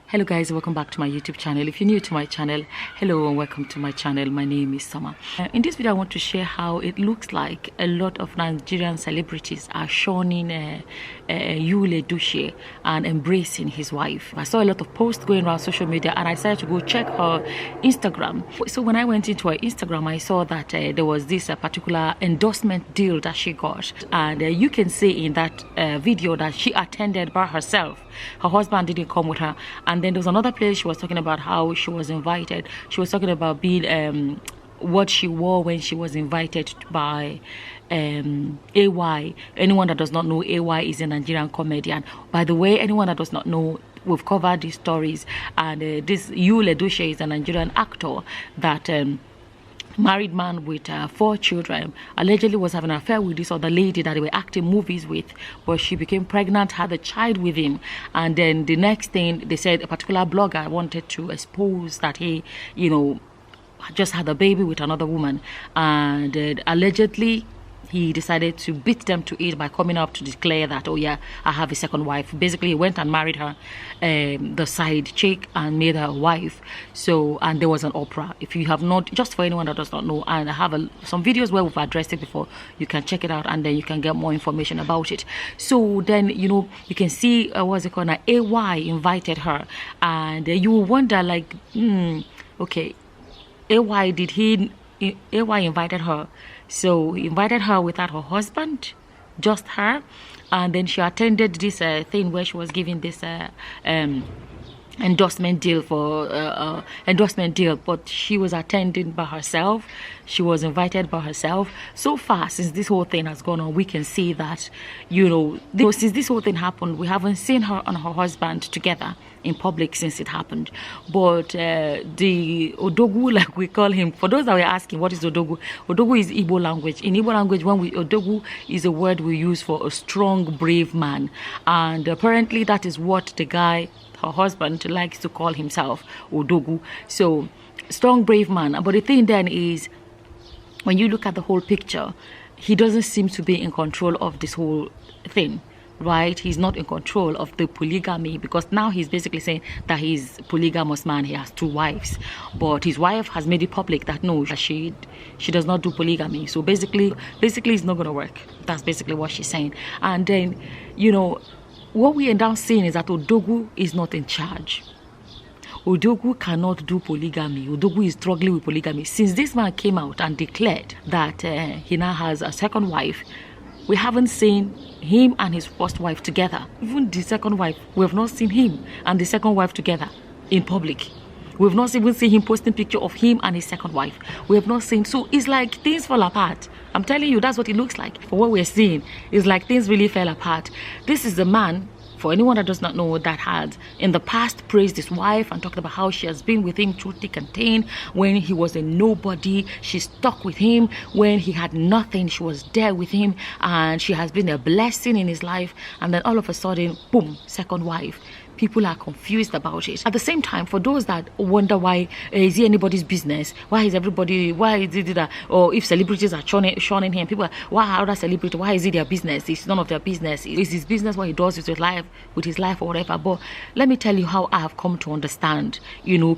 Hello guys, welcome back to my YouTube channel. If you're new to my channel, hello and welcome to my channel. My name is Summer. In this video I want to share how it looks like a lot of Nigerian celebrities are shunning Edochie and embracing his wife. I saw a lot of posts going around social media and I decided to go check her Instagram. So when I went into her Instagram, I saw that there was this particular endorsement deal that she got, and you can see in that video that she attended by herself. Her husband didn't come with her. And then there was another place she was talking about how she was invited. She was talking about being what she wore when she was invited by AY. Anyone that does not know, AY is a Nigerian comedian. By the way, anyone that does not know, we've covered these stories. And this Edochie is a Nigerian actor that married man with 4 children allegedly was having an affair with this other lady that they were acting movies with, but she became pregnant, had a child with him, and then the next thing they said a particular blogger wanted to expose that he, just had a baby with another woman, and allegedly he decided to beat them to it by coming up to declare that, oh yeah, I have a second wife. Basically, he went and married her, the side chick, and made her wife. So, and there was an opera. If you have not, just for anyone that does not know, and I have some videos where we've addressed it before, you can check it out and then you can get more information about it. So then, you can see, what's it called now, AY invited her, and you will wonder like, okay, AY invited her. So he invited her without her husband, just her, and then she attended this thing where she was giving this endorsement deal but she was attending by herself. She was invited by herself. So far, since this whole thing has gone on, we can see that, since this whole thing happened, we haven't seen her and her husband together in public since it happened. But the Odogu, like we call him, for those that were asking what is Odogu, Odogu is Igbo language. In Igbo language, Odogu is a word we use for a strong, brave man, and apparently that is what the guy, her husband, likes to call himself, Odogu. So strong, brave man. But the thing then is, when you look at the whole picture, he doesn't seem to be in control of this whole thing, right? He's not in control of the polygamy, because now he's basically saying that he's a polygamous man. He has 2 wives, but his wife has made it public that no, she does not do polygamy. So basically it's not going to work. That's basically what she's saying. And then, what we end up seeing is that Odogu is not in charge. Odogu cannot do polygamy. Odogu is struggling with polygamy. Since this man came out and declared that he now has a second wife, we haven't seen him and his first wife together. Even the second wife, we have not seen him and the second wife together in public. We've not even seen him posting picture of him and his second wife. We have not seen. So it's like things fall apart. I'm telling you, that's what it looks like. For what we're seeing, it's like things really fell apart. This is the man, for anyone that does not know, that had in the past praised his wife and talked about how she has been with him through thick and thin. When he was a nobody, she stuck with him. When he had nothing, she was there with him, and she has been a blessing in his life. And then all of a sudden, boom, second wife. People are confused about it. At the same time, for those that wonder why is it anybody's business? Why is it that? Or if celebrities are shunning him, people are, why other celebrity? Why is it their business? It's none of their business. It's his business what he does with his life or whatever. But let me tell you how I have come to understand,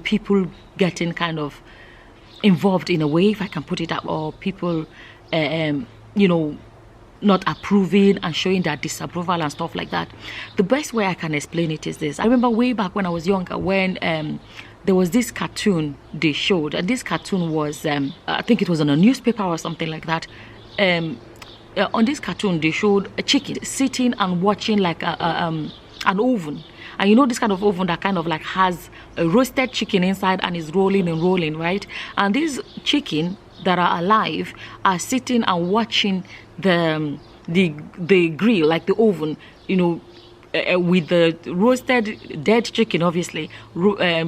people getting kind of involved in a way, if I can put it up, or people, not approving and showing their disapproval and stuff like that. The best way I can explain it is this. I remember way back when I was younger, when there was this cartoon they showed, and this cartoon was, I think it was on a newspaper or something like that. On this cartoon, they showed a chicken sitting and watching like an oven. And this kind of oven that kind of like has a roasted chicken inside and is rolling and rolling, right? And these chicken that are alive are sitting and watching the grill, like the oven, with the roasted dead chicken, obviously,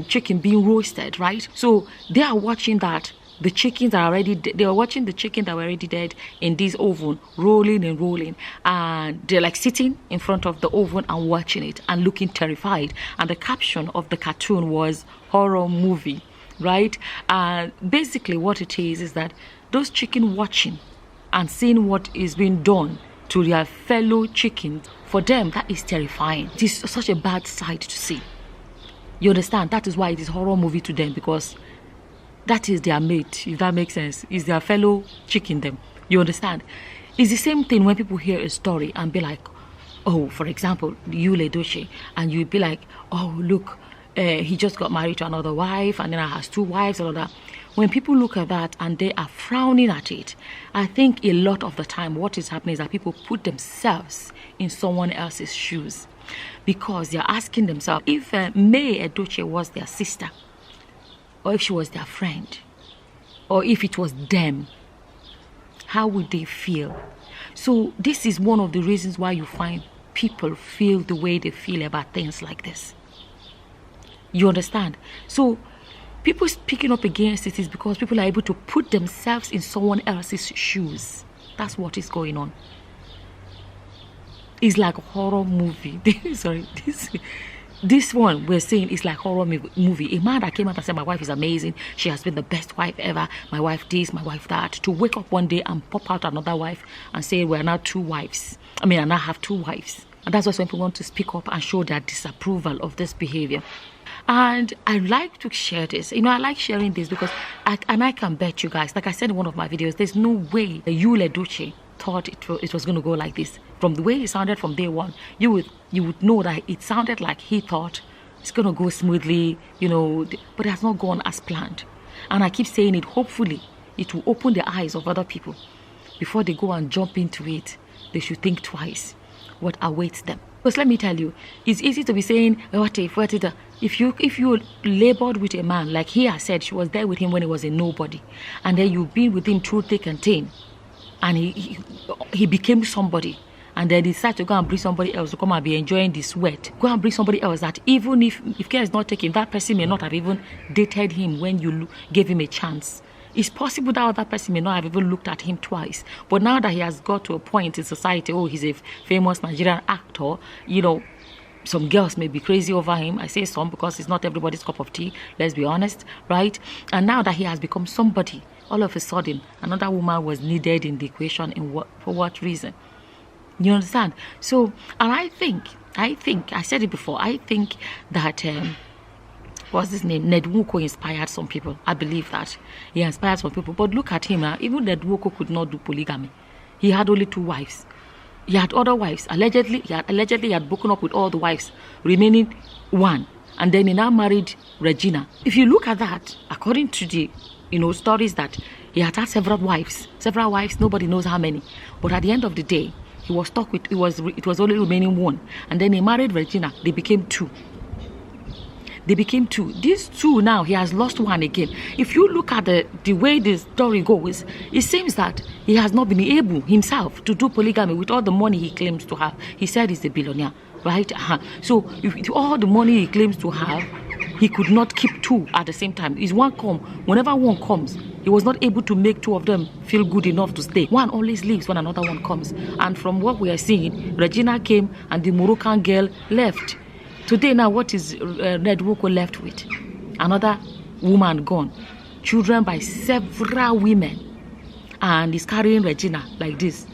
chicken being roasted, right? So they are watching that. The chickens are already, they are watching the chicken that were already dead in this oven, rolling and rolling. And they're like sitting in front of the oven and watching it and looking terrified. And the caption of the cartoon was horror movie, right? And basically what it is that those chicken watching and seeing what is being done to their fellow chickens, for them, that is terrifying. It is such a bad sight to see. You understand? That is why it is horror movie to them, because that is their mate, if that makes sense. Is their fellow chick in them. You understand? It's the same thing when people hear a story and be like, oh, for example, you Edochie, and you'd be like, oh, look, he just got married to another wife, and then I has 2 wives, and all that. When people look at that and they are frowning at it, I think a lot of the time what is happening is that people put themselves in someone else's shoes, because they're asking themselves, if May Edochie was their sister, or if she was their friend, or if it was them, how would they feel? So this is one of the reasons why you find people feel the way they feel about things like this. You understand? So people speaking up against it is because people are able to put themselves in someone else's shoes. That's what is going on. It's like a horror movie. Sorry, this one we're saying is like horror movie. A man that came out and said, my wife is amazing, she has been the best wife ever, my wife this, my wife that, to wake up one day and pop out another wife and say, we're now 2 wives. I now have 2 wives. And that's why some people want to speak up and show their disapproval of this behavior. And I like to share this. I like sharing this because I can bet you guys, like I said in one of my videos, there's no way you Edochie thought it was going to go like this. From the way it sounded from day one, you would know that it sounded like he thought it's going to go smoothly, but it has not gone as planned. And I keep saying it, hopefully it will open the eyes of other people. Before they go and jump into it, they should think twice what awaits them. Because let me tell you, it's easy to be saying, if you labored with a man, like he has said, she was there with him when he was a nobody, and then you've been with him through thick and thin, and he became somebody, and then decide to go and bring somebody else to come and be enjoying the sweat. Go and bring somebody else that even if care is not taken, that person may not have even dated him when you gave him a chance. It's possible that other person may not have even looked at him twice. But now that he has got to a point in society, oh, he's a famous Nigerian actor, some girls may be crazy over him. I say some because it's not everybody's cup of tea, let's be honest, right? And now that he has become somebody, all of a sudden, another woman was needed in the equation. For what reason? You understand? So, and I think, I said it before, I think that, what's his name? Nedwoko inspired some people. I believe that. He inspired some people. But look at him. Even Nedwoko could not do polygamy. He had only 2 wives. He had other wives. Allegedly, he had broken up with all the wives, remaining 1. And then he now married Regina. If you look at that, according to the stories, that he had several wives, nobody knows how many. But at the end of the day, he was stuck with, it was only remaining 1. And then he married Regina. They became 2. These 2 now, he has lost 1 again. If you look at the way the story goes, it seems that he has not been able himself to do polygamy with all the money he claims to have. He said he's a billionaire, right? So if all the money he claims to have, he could not keep 2 at the same time. Whenever one comes, he was not able to make 2 of them feel good enough to stay. One always leaves when another one comes. And from what we are seeing, Regina came and the Moroccan girl left. Today now, what is Nedwoko left with? Another woman gone. Children by several women. And he's carrying Regina like this.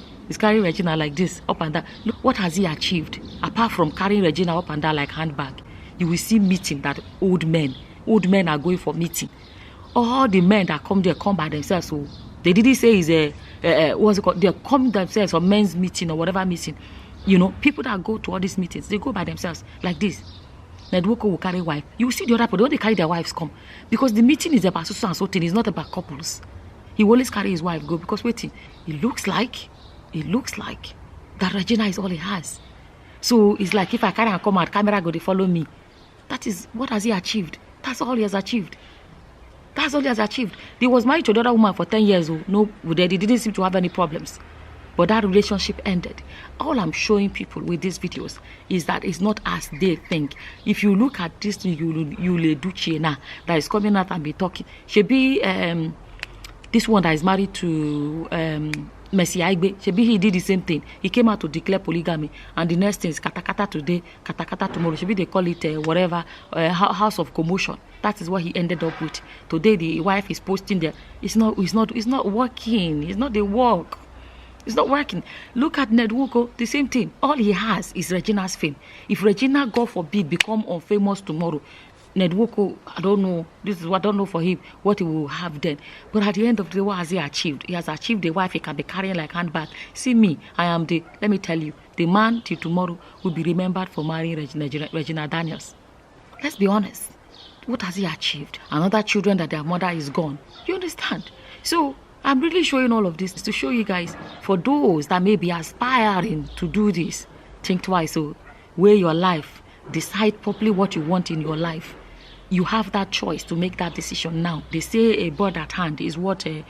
Up and down. Look, what has he achieved? Apart from carrying Regina up and down like handbag. You will see meeting that old men are going for meeting. All the men that come there come by themselves. So they didn't say it's what's it called? They come themselves for men's meeting or whatever meeting. People that go to all these meetings, they go by themselves like this. Nedwoko will carry wife. You will see the other people, they carry their wives come. Because the meeting is about so and so thing, it's not about couples. He will always carry his wife go because waiting, it looks like that Regina is all he has. So it's like if I carry and come out, camera go to follow me. That is, what has he achieved? That's all he has achieved. He was married to another woman for 10 years. No, they didn't seem to have any problems. But that relationship ended. All I'm showing people with these videos is that it's not as they think. If you look at this Edochie now that is coming out and be talking, should be this one that is married to Messi Aigbe. Should be he did the same thing. He came out to declare polygamy, and the next thing is katakata today, katakata tomorrow. Should be they call it whatever house of commotion. That is what he ended up with. Today the wife is posting there. It's not working. It's not the work. It's not working. Look at Nedwoko, the same thing. All he has is Regina's fame. If Regina, God forbid, become unfamous tomorrow, Nedwoko, I don't know. This is what I don't know for him, what he will have then. But at the end of the day, what has he achieved? He has achieved a wife he can be carrying like handbag. See me, I am let me tell you, the man till tomorrow will be remembered for marrying Regina Daniels. Let's be honest. What has he achieved? Another children that their mother is gone. You understand? So I'm really showing all of this to show you guys, for those that may be aspiring to do this, think twice. So weigh your life. Decide properly what you want in your life. You have that choice to make that decision now. They say a bird at hand is what is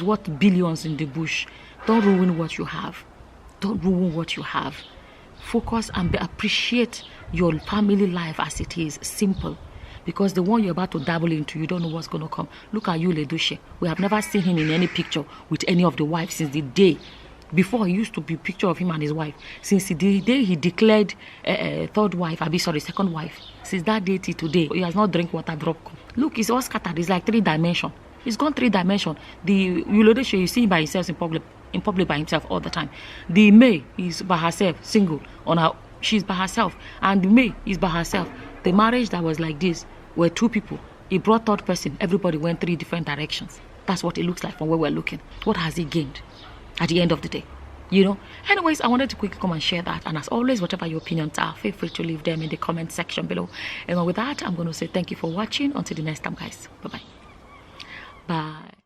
worth billions in the bush. Don't ruin what you have. Don't ruin what you have. Focus and appreciate your family life as it is. Simple. Because the one you're about to dabble into, you don't know what's going to come. Look at you, Edochie. We have never seen him in any picture with any of the wives since the day. Before, he used to be a picture of him and his wife. Since the day he declared second wife. Since that day till today, he has not drank water drop. Look, it's all scattered. It's like 3 dimension. It's gone 3 dimension. The Edochie, you see him by himself in public by himself all the time. The May is by herself, single. She's by herself. And the May is by herself. The marriage that was like this were 2 people. He brought 3rd person. Everybody went 3 different directions. That's what it looks like from where we're looking. What has he gained at the end of the day? You know? Anyways, I wanted to quickly come and share that. And as always, whatever your opinions are, feel free to leave them in the comment section below. And with that, I'm going to say thank you for watching. Until the next time, guys. Bye-bye. Bye.